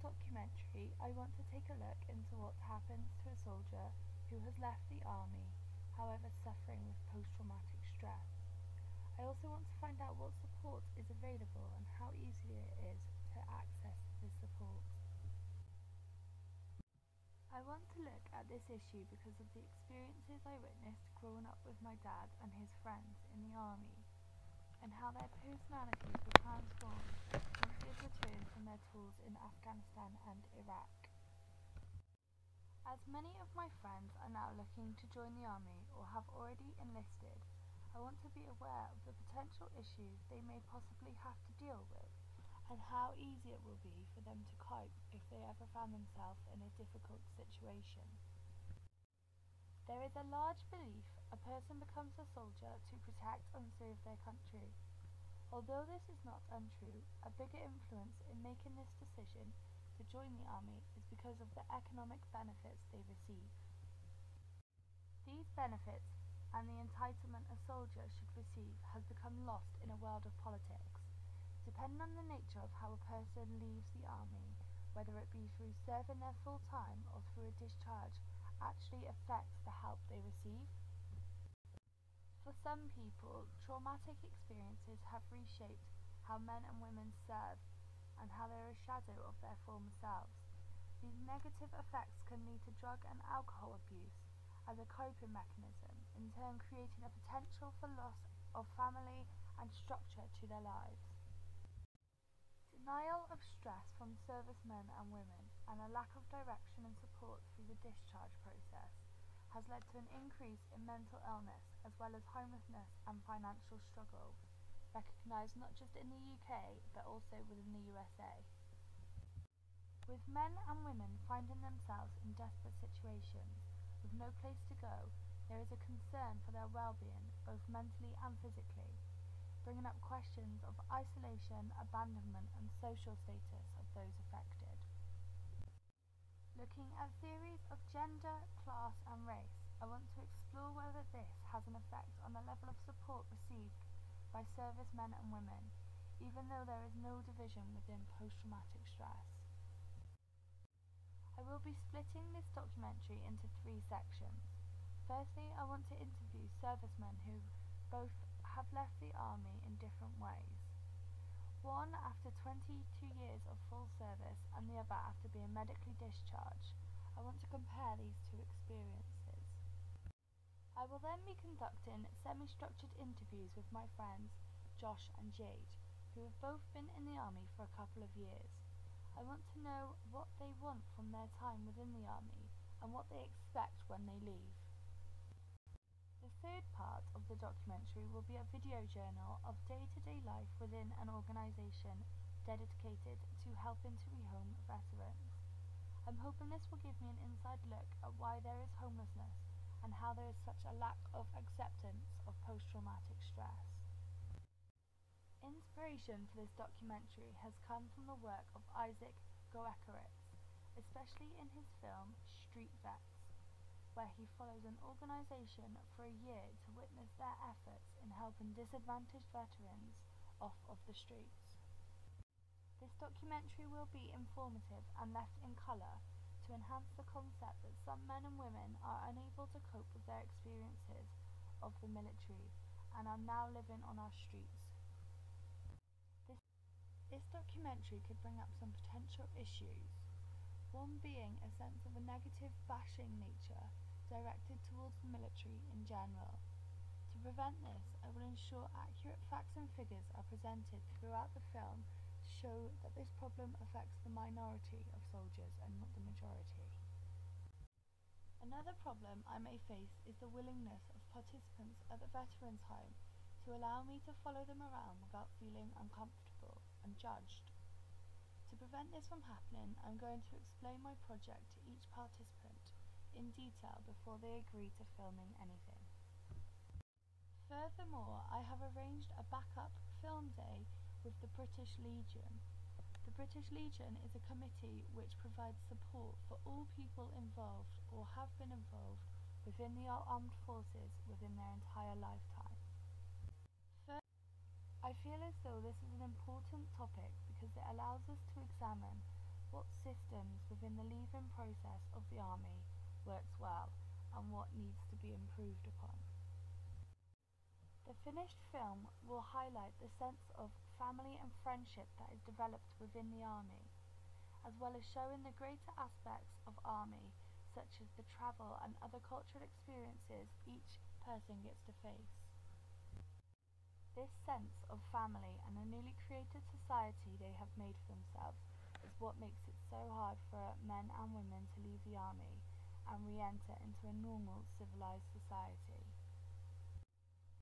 documentary, I want to take a look into what happens to a soldier who has left the army, however suffering with post-traumatic stress. I also want to find out what support is available and how easy it is to access this support. I want to look at this issue because of the experiences I witnessed growing up with my dad and his friends in the army, and how their personalities were transformed once they returned from their tours in Afghanistan and Iraq. As many of my friends are now looking to join the army or have already enlisted, I want to be aware of the potential issues they may possibly have to deal with, and how easy it will be for them to cope if they ever found themselves in a difficult situation. There is a large belief a person becomes a soldier to protect and serve their country. Although this is not untrue, a bigger influence in making this decision to join the army is because of the economic benefits they receive. These benefits and the entitlement a soldier should receive has become lost in a world of politics. Depending on the nature of how a person leaves the army, whether it be through serving their full time or through a discharge, actually affects the help they receive. For some people, traumatic experiences have reshaped how men and women serve and how they are a shadow of their former selves. These negative effects can lead to drug and alcohol abuse as a coping mechanism, in turn creating a potential for loss of family and structure to their lives. Denial of stress from servicemen and women and a lack of direction and support through the discharge process has led to an increase in mental illness as well as homelessness and financial struggle, recognised not just in the UK but also within the USA. With men and women finding themselves in desperate situations with no place to go, there is a concern for their well-being, both mentally and physically, bringing up questions of isolation, abandonment and social status of those affected. Looking at theories of gender, class and race, I want to explore whether this has an effect on the level of support received by servicemen and women, even though there is no division within post-traumatic stress. I will be splitting this documentary into 3 sections. Firstly, I want to interview servicemen who both have left the army in different ways. One after 22 years of full service and the other after being medically discharged. I want to compare these 2 experiences. I will then be conducting semi-structured interviews with my friends Josh and Jade, who have both been in the army for a couple of years. I want to know what they want from their time within the army and what they expect when they leave. The third part of the documentary will be a video journal of day-to-day life within an organisation dedicated to helping to rehome veterans. I'm hoping this will give me an inside look at why there is homelessness and how there is such a lack of acceptance of post-traumatic stress. Inspiration for this documentary has come from the work of Isaac Goekeritz, especially in his film Street Vets, where he follows an organisation for a year to witness their efforts in helping disadvantaged veterans off of the streets. This documentary will be informative and left in colour to enhance the concept that some men and women are unable to cope with their experiences of the military and are now living on our streets. This documentary could bring up some potential issues, one being a sense of a negative bashing nature directed towards the military in general. To prevent this, I will ensure accurate facts and figures are presented throughout the film to show that this problem affects the minority of soldiers and not the majority. Another problem I may face is the willingness of participants at the veterans' home to allow me to follow them around without feeling uncomfortable and judged. To prevent this from happening, I'm going to explain my project to each participant in detail before they agree to filming anything. Furthermore, I have arranged a backup film day with the British Legion. The British Legion is a committee which provides support for all people involved or have been involved within the armed forces within their entire lifetime. I feel as though this is an important topic because it allows us to examine what lessons within the leaving process of the army works well and what needs to be improved upon. The finished film will highlight the sense of family and friendship that is developed within the army, as well as showing the greater aspects of army, such as the travel and other cultural experiences each person gets to face. This sense of family and a newly created society they have made for themselves is what makes it so hard for men and women to leave the army and re-enter into a normal civilized society.